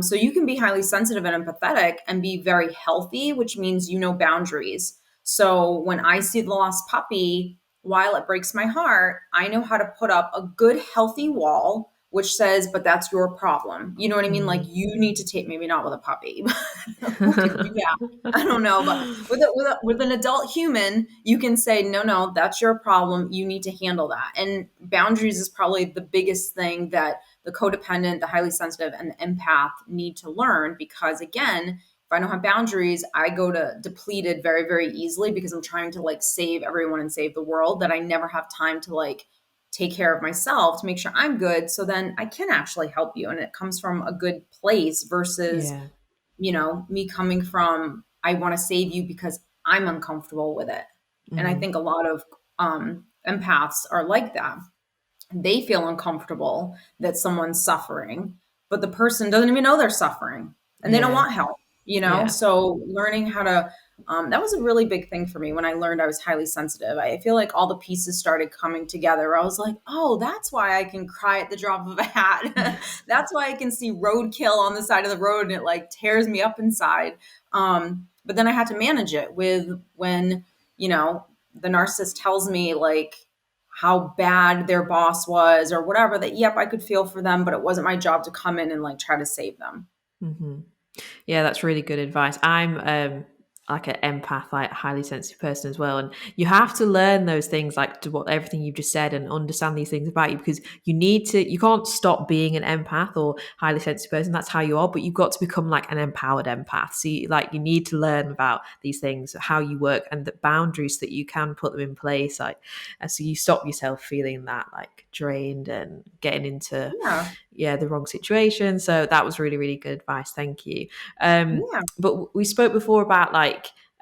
So you can be highly sensitive and empathetic and be very healthy, which means boundaries. So when I see the lost puppy, while it breaks my heart, I know how to put up a good, healthy wall, which says, but that's your problem. You know what I mean? Like, you need to take, maybe not with a puppy. Who could do that? I don't know, but with an adult human, you can say, no, that's your problem. You need to handle that. And boundaries is probably the biggest thing that the codependent, the highly sensitive, and the empath need to learn, because again, if I don't have boundaries, I go to depleted very, very easily because I'm trying to like save everyone and save the world, that I never have time to like take care of myself to make sure I'm good. So then I can actually help you. And it comes from a good place versus, me coming from, I want to save you because I'm uncomfortable with it. And I think a lot of empaths are like that. They feel uncomfortable that someone's suffering, but the person doesn't even know they're suffering and they don't want help, So learning how to, that was a really big thing for me when I learned I was highly sensitive. I feel like all the pieces started coming together. I was like, oh, that's why I can cry at the drop of a hat. That's why I can see roadkill on the side of the road and it like tears me up inside. But then I had to manage it with when, the narcissist tells me like how bad their boss was or whatever, that, yep, I could feel for them, but it wasn't my job to come in and like try to save them. Yeah, that's really good advice. I'm like an empath, like a highly sensitive person as well. And you have to learn those things, like to what everything you've just said, and understand these things about you, because you can't stop being an empath or highly sensitive person. That's how you are, but you've got to become like an empowered empath. So you need to learn about these things, how you work, and the boundaries that you can put them in place. So you stop yourself feeling that like drained and getting into the wrong situation. So that was really, really good advice. Thank you. But we spoke before about like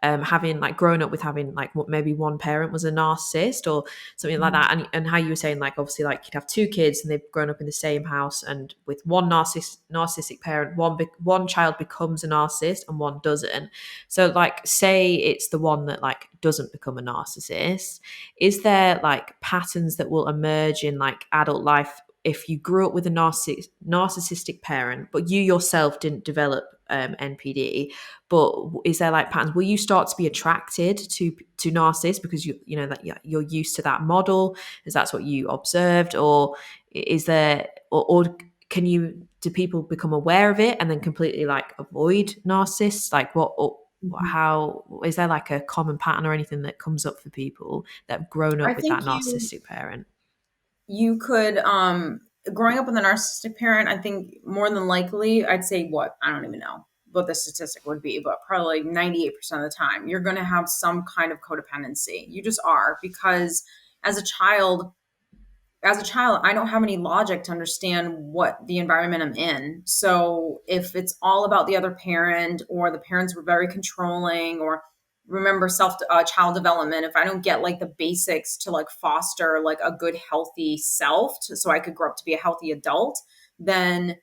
having like grown up with having like what maybe one parent was a narcissist or something like that, and how you were saying like obviously like you'd have two kids and they've grown up in the same house, and with one narcissistic parent, one child becomes a narcissist and one doesn't. So like say it's the one that like doesn't become a narcissist, is there like patterns that will emerge in like adult life if you grew up with a narcissistic parent, but you yourself didn't develop NPD? But is there like patterns? Will you start to be attracted to narcissists because you know that you're used to that model, as that's what you observed, or is there, or do people become aware of it and then completely like avoid narcissists? Like how is there like a common pattern or anything that comes up for people that have grown up I with that think narcissistic parent? you could, growing up with a narcissistic parent, I think more than likely, I'd say I don't even know what the statistic would be, but probably 98% of the time, you're going to have some kind of codependency. You just are, because as a child, as a child, I don't have any logic to understand what the environment I'm in. So if it's all about the other parent, or the parents were very controlling, or remember child development, if I don't get like the basics to like foster like a good healthy so I could grow up to be a healthy adult, then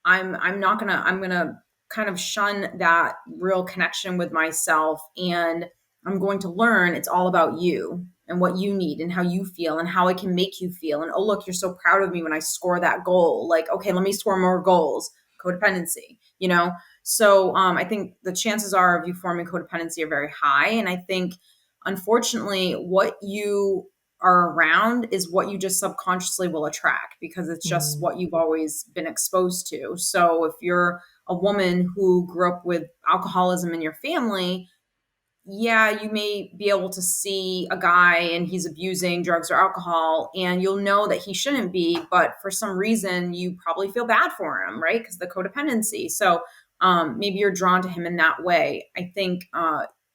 I'm gonna kind of shun that real connection with myself, and I'm going to learn it's all about you and what you need and how you feel and how I can make you feel. And oh, look, you're so proud of me when I score that goal. Like, okay, let me score more goals. Codependency, you know? So I think the chances are of you forming codependency are very high. And I think, unfortunately, what you are around is what you just subconsciously will attract, because it's just what you've always been exposed to. So if you're a woman who grew up with alcoholism in your family, yeah, you may be able to see a guy and he's abusing drugs or alcohol, and you'll know that he shouldn't be, but for some reason you probably feel bad for him, right? Because the codependency. So maybe you're drawn to him in that way. I think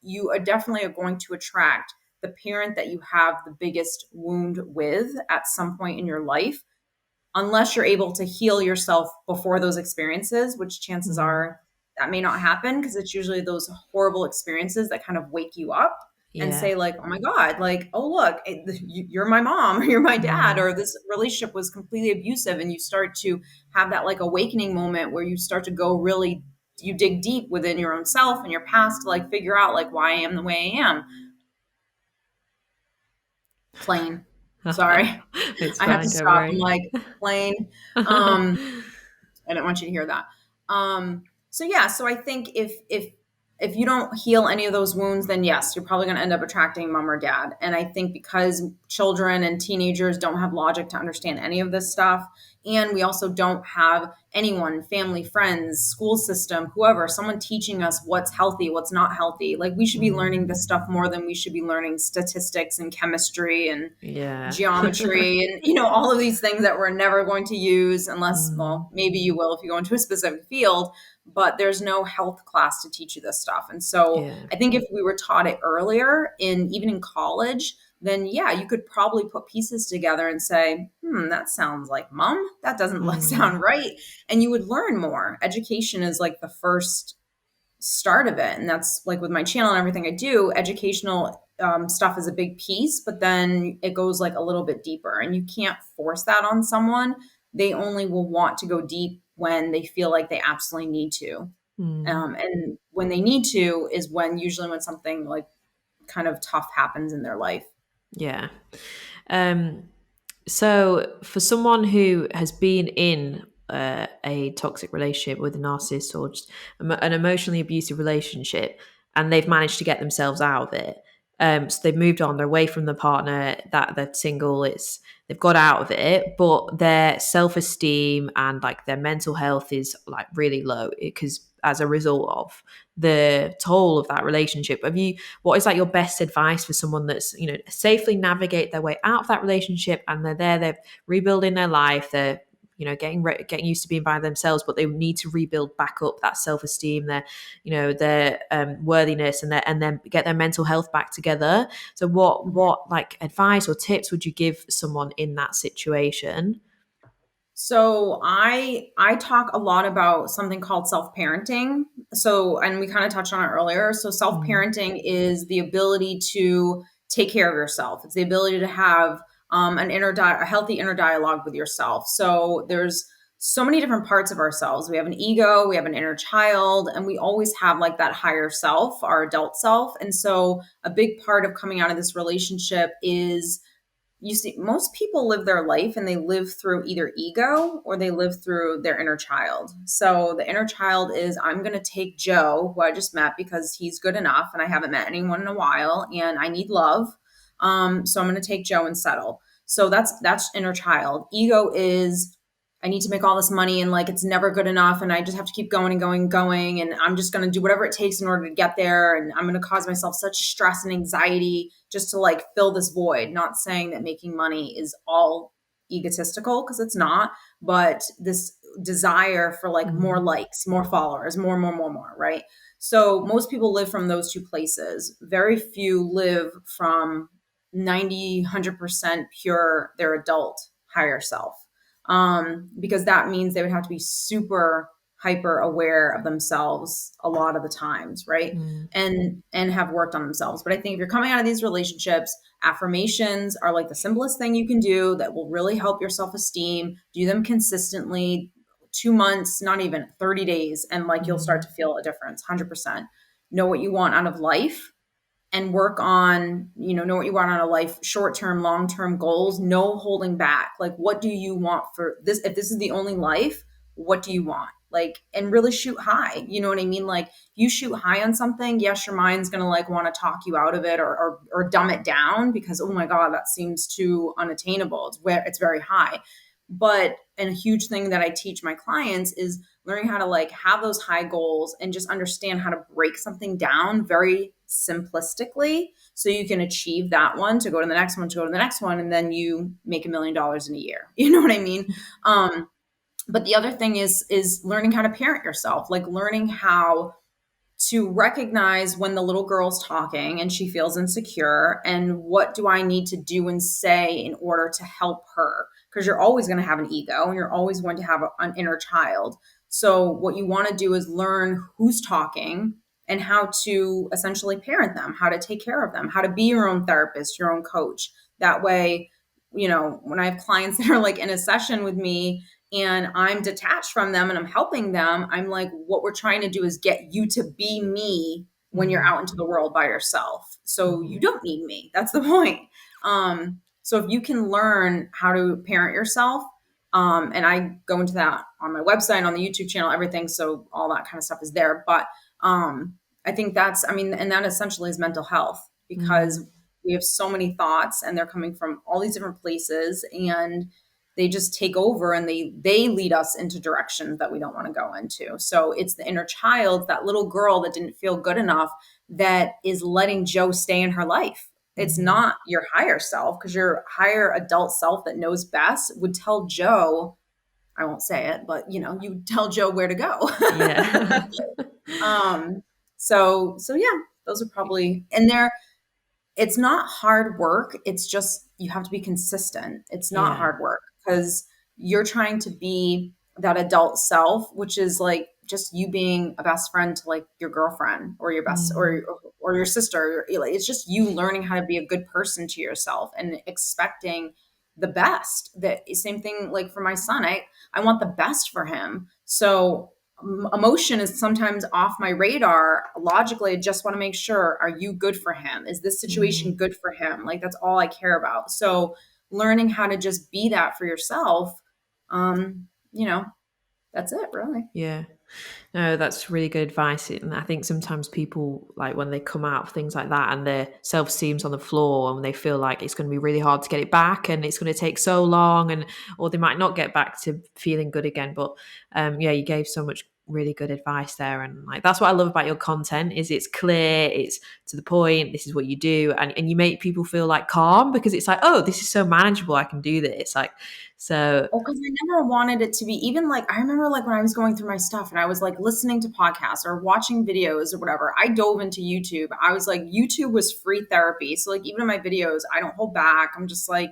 you are definitely going to attract the parent that you have the biggest wound with at some point in your life, unless you're able to heal yourself before those experiences, which chances are that may not happen, because it's usually those horrible experiences that kind of wake you up and Yeah. say like, oh my God, like, oh, look, you're my mom or you're my dad, Mm. or this relationship was completely abusive. And you start to have that like awakening moment where you start to go really, you dig deep within your own self and your past to like figure out like why I am the way I am. Plain. Sorry. It's I have to fine, don't stop. I'm worry. like, plain. Um, I don't want you to hear that. So yeah, so I think if you don't heal any of those wounds, then yes, you're probably going to end up attracting mom or dad. And I think because children and teenagers don't have logic to understand any of this stuff, and we also don't have anyone, family, friends, school system, whoever, someone teaching us what's healthy, what's not healthy. Like, we should be learning this stuff more than we should be learning statistics and chemistry and Yeah. geometry and all of these things that we're never going to use, unless, Mm. well, maybe you will if you go into a specific field, but there's no health class to teach you this stuff. And so Yeah. I think if we were taught it earlier, even in college, then yeah, you could probably put pieces together and say, that sounds like mom, that doesn't Mm. sound right, and you would learn more. Education is like the first start of it. And that's like with my channel and everything I do, educational stuff is a big piece, but then it goes like a little bit deeper, and you can't force that on someone. They only will want to go deep when they feel like they absolutely need to. Mm. And when they need to is usually when something like kind of tough happens in their life. Yeah. Um, so for someone who has been in a toxic relationship with a narcissist, or just an emotionally abusive relationship, and they've managed to get themselves out of it, so they've moved on, they're away from the partner, that they're single, they've got out of it, but their self-esteem and like their mental health is like really low, because as a result of the toll of that relationship. What is like your best advice for someone that's safely navigate their way out of that relationship, and they're rebuilding their life, they're getting used to being by themselves, but they need to rebuild back up that self-esteem, their worthiness, and then get their mental health back together. So what like advice or tips would you give someone in that situation? So I talk a lot about something called self-parenting. So, and we kind of touched on it earlier. So Mm. self-parenting is the ability to take care of yourself. It's the ability to have a healthy inner dialogue with yourself. So there's so many different parts of ourselves. We have an ego, we have an inner child, and we always have like that higher self, our adult self. And so a big part of coming out of this relationship is, you see, most people live their life and they live through either ego or they live through their inner child. So the inner child is, I'm going to take Joe, who I just met, because he's good enough and I haven't met anyone in a while and I need love. So I'm going to take Joe and settle. So that's inner child. Ego is, I need to make all this money and like it's never good enough and I just have to keep going and going and going, and I'm just going to do whatever it takes in order to get there, and I'm going to cause myself such stress and anxiety just to like fill this void. Not saying that making money is all egotistical, because it's not, but this desire for like more Mm. likes, more followers, more, right? So most people live from those two places. Very few live from 90, 100% pure, their adult higher self. Because that means they would have to be super hyper aware of themselves a lot of the times, right? And have worked on themselves. But I think if you're coming out of these relationships, affirmations are like the simplest thing you can do that will really help your self-esteem. Do them consistently, 2 months, not even 30 days, and like you'll start to feel a difference. 100%. Know what you want out of life and work on, know what you want out of life, short-term, long-term goals, no holding back. Like, what do you want for this? If this is the only life, what do you want? Like, and really shoot high. You know what I mean? Like, you shoot high on something, yes, your mind's going to like want to talk you out of it or dumb it down because, oh my God, that seems too unattainable. It's very high. But, and a huge thing that I teach my clients is learning how to like have those high goals and just understand how to break something down very simplistically so you can achieve that one to go to the next one, to go to the next one, and then you make $1 million in a year. You know what I mean? But the other thing is learning how to parent yourself, like learning how to recognize when the little girl's talking and she feels insecure and what do I need to do and say in order to help her? Because you're always going to have an ego and you're always going to have an inner child. So what you want to do is learn who's talking and how to essentially parent them, how to take care of them, how to be your own therapist, your own coach. That way, when I have clients that are like in a session with me and I'm detached from them and I'm helping them, I'm like, what we're trying to do is get you to be me when you're out into the world by yourself. So you don't need me. That's the point. So if you can learn how to parent yourself, and I go into that on my website, on the YouTube channel, everything. So all that kind of stuff is there. But I think and that essentially is mental health because we have so many thoughts and they're coming from all these different places and they just take over and they lead us into directions that we don't want to go into. So it's the inner child, that little girl that didn't feel good enough, that is letting Joe stay in her life. It's not your higher self, because your higher adult self that knows best would tell Joe, I won't say it, but you tell Joe where to go. Yeah. So yeah, those are probably, and it's not hard work. It's just, you have to be consistent. It's not hard work because you're trying to be that adult self, which is like just you being a best friend to like your girlfriend or your best or your sister. It's just you learning how to be a good person to yourself and expecting the best. The same thing like for my son, I want the best for him. So emotion is sometimes off my radar. Logically, I just want to make sure, are you good for him? Is this situation good for him? Like, that's all I care about. So learning how to just be that for yourself, that's it really. Yeah. No, that's really good advice. And I think sometimes people, like when they come out of things like that and their self-esteem's on the floor and they feel like it's going to be really hard to get it back and it's going to take so long, or they might not get back to feeling good again. But you gave so much really good advice there. And like, that's what I love about your content is it's clear, it's to the point, this is what you do. And you make people feel like calm because it's like, oh, this is so manageable. I can do this. Like, so. Oh, because I never wanted it to be even like, I remember like when I was going through my stuff and I was like listening to podcasts or watching videos or whatever, I dove into YouTube. I was like, YouTube was free therapy. So like even in my videos, I don't hold back. I'm just like,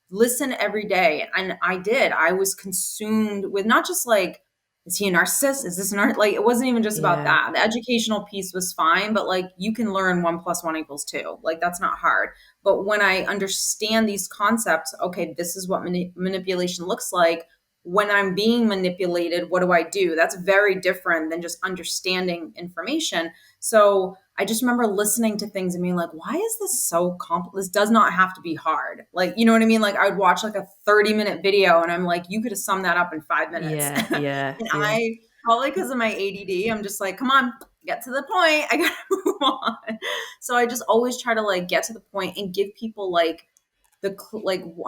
listen every day. And I did. I was consumed with not just like, is he a narcissist? Is this an art? Like, it wasn't even just about that. The educational piece was fine, but like you can learn 1 + 1 = 2. Like, that's not hard. But when I understand these concepts, okay, this is what manipulation looks like. When I'm being manipulated, what do I do? That's very different than just understanding information. So I just remember listening to things and being like, why is this so complex? This does not have to be hard. Like, you know what I mean? Like, I would watch like a 30-minute video and I'm like, you could have summed that up in 5 minutes. Yeah. And I, probably because of my ADD, I'm just like, come on, get to the point. I gotta move on. So I just always try to like get to the point and give people like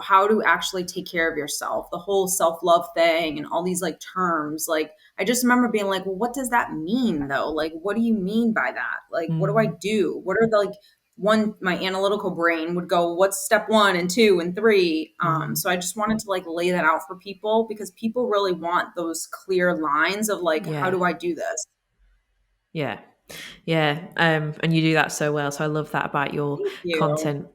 how to actually take care of yourself, the whole self-love thing and all these like terms. Like, I just remember being like, well, what does that mean though? Like, what do you mean by that? Like, what do I do? What are the like, my analytical brain would go, what's step 1 and 2 and 3? So I just wanted to like lay that out for people because people really want those clear lines of like, how do I do this? Yeah. Yeah. And you do that so well. So I love that about your Thank you. content.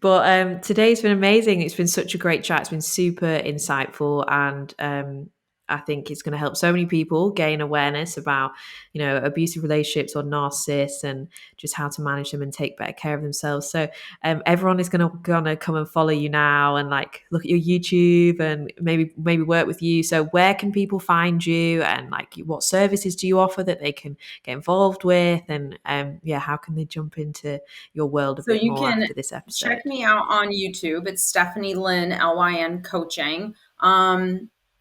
But today's been amazing. It's been such a great chat. It's been super insightful, and I think it's going to help so many people gain awareness about, abusive relationships or narcissists, and just how to manage them and take better care of themselves. So everyone is gonna come and follow you now, and like look at your YouTube, and maybe work with you. So where can people find you, and like what services do you offer that they can get involved with, and how can they jump into your world a So bit you more can after this check episode? me out on YouTube. It's Stephanie Lyn, Lyn Coaching.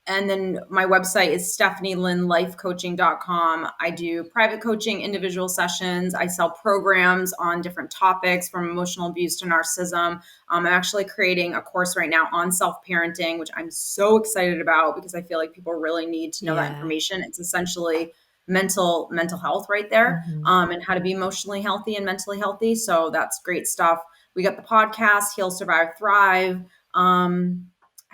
And then my website is stephanielynlifecoaching.com. I do private coaching, individual sessions. I sell programs on different topics from emotional abuse to narcissism. I'm actually creating a course right now on self-parenting, which I'm so excited about because I feel like people really need to know that Yeah. information. It's essentially mental health right there, Hmm. and how to be emotionally healthy and mentally healthy. So that's great stuff. We got the podcast, Heal, Survive, Thrive.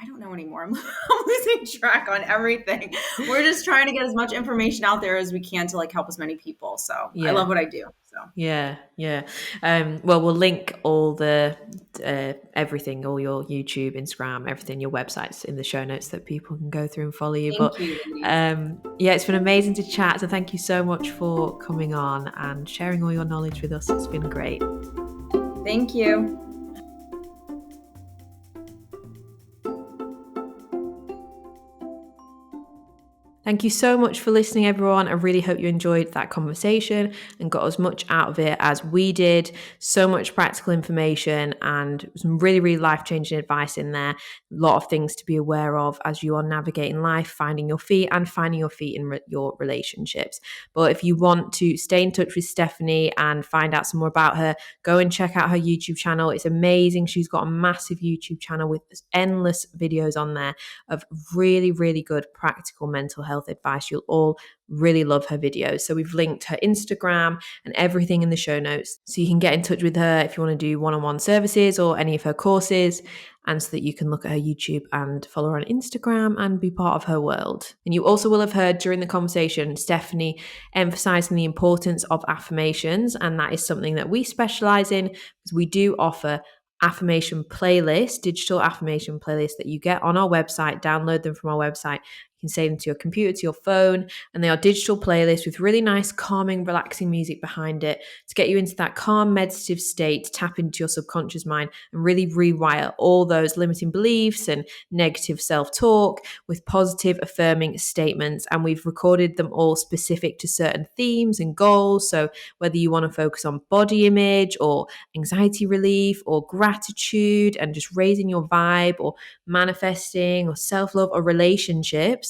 I don't know anymore. I'm losing track on everything. We're just trying to get as much information out there as we can to like help as many people. So I love Yeah. what I do. So Yeah, yeah. Well, we'll link all the everything, all your YouTube, Instagram, everything, your websites in the show notes that people can go through and follow you. thank But you, ladies. yeah, it's been amazing to chat. So thank you so much for coming on and sharing all your knowledge with us. It's been great. Thank you. Thank you so much for listening, everyone. I really hope you enjoyed that conversation and got as much out of it as we did. So much practical information and some really, really life-changing advice in there. A lot of things to be aware of as you are navigating life, finding your feet and finding your feet in your relationships. But if you want to stay in touch with Stephanie and find out some more about her, go and check out her YouTube channel. It's amazing. She's got a massive YouTube channel with endless videos on there of really, really good practical mental health advice. You'll all really love her videos. So we've linked her Instagram and everything in the show notes. So you can get in touch with her if you want to do one-on-one services or any of her courses, and so that you can look at her YouTube and follow her on Instagram and be part of her world. And you also will have heard during the conversation Stephanie emphasizing the importance of affirmations, and that is something that we specialize in because we do offer affirmation playlist, digital affirmation playlist that you get on our website. Download them from our website. You can save them to your computer, to your phone, and they are digital playlists with really nice, calming, relaxing music behind it to get you into that calm, meditative state, tap into your subconscious mind and really rewire all those limiting beliefs and negative self-talk with positive, affirming statements. And we've recorded them all specific to certain themes and goals. So whether you want to focus on body image or anxiety relief or gratitude and just raising your vibe or manifesting or self-love or relationships,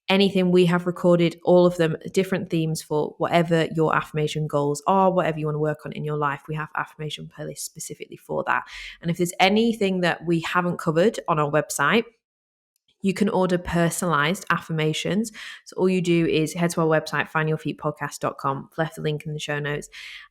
anything, we have recorded all of them, different themes for whatever your affirmation goals are, whatever you want to work on in your life. We have affirmation playlists specifically for that. And if there's anything that we haven't covered on our website, you can order personalized affirmations. So all you do is head to our website, findyourfeetpodcast.com. I've left the link in the show notes.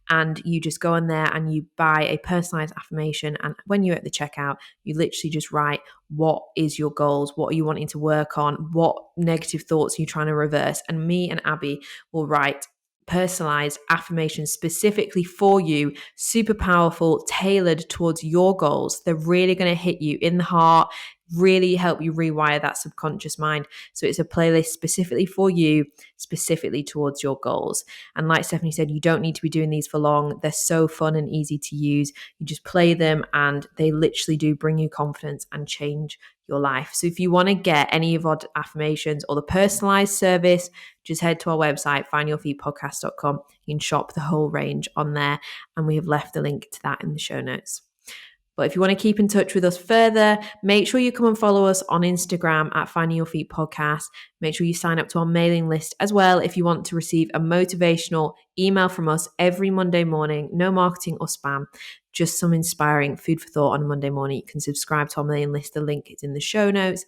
And you just go on there and you buy a personalized affirmation. And when you're at the checkout, you literally just write, what is your goals? What are you wanting to work on? What negative thoughts are you trying to reverse? And me and Abby will write personalized affirmations specifically for you, super powerful, tailored towards your goals. They're really going to hit you in the heart, really help you rewire that subconscious mind. So it's a playlist specifically for you, specifically towards your goals. And like Stephanie said, you don't need to be doing these for long. They're so fun and easy to use. You just play them and they literally do bring you confidence and change your life. So if you want to get any of our affirmations or the personalized service, just head to our website, findyourfeetpodcast.com. You can shop the whole range on there. And we have left the link to that in the show notes. But if you want to keep in touch with us further, make sure you come and follow us on Instagram at Finding Your Feet Podcast. Make sure you sign up to our mailing list as well if you want to receive a motivational email from us every Monday morning. No marketing or spam, just some inspiring food for thought on a Monday morning. You can subscribe to our mailing list. The link is in the show notes.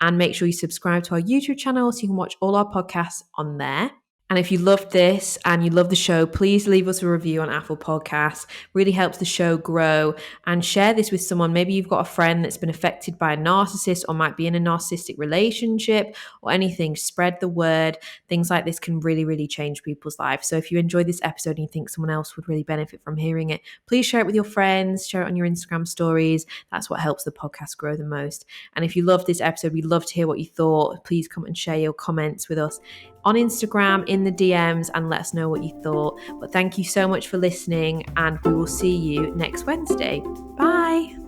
And make sure you subscribe to our YouTube channel so you can watch all our podcasts on there. And if you loved this and you love the show, please leave us a review on Apple Podcasts. Really helps the show grow, and share this with someone. Maybe you've got a friend that's been affected by a narcissist or might be in a narcissistic relationship or anything. Spread the word. Things like this can really, really change people's lives. So if you enjoyed this episode and you think someone else would really benefit from hearing it, please share it with your friends, share it on your Instagram stories. That's what helps the podcast grow the most. And if you loved this episode, we'd love to hear what you thought. Please come and share your comments with us on Instagram in the DMs and let us know what you thought. But thank you so much for listening, and we will see you next Wednesday. Bye.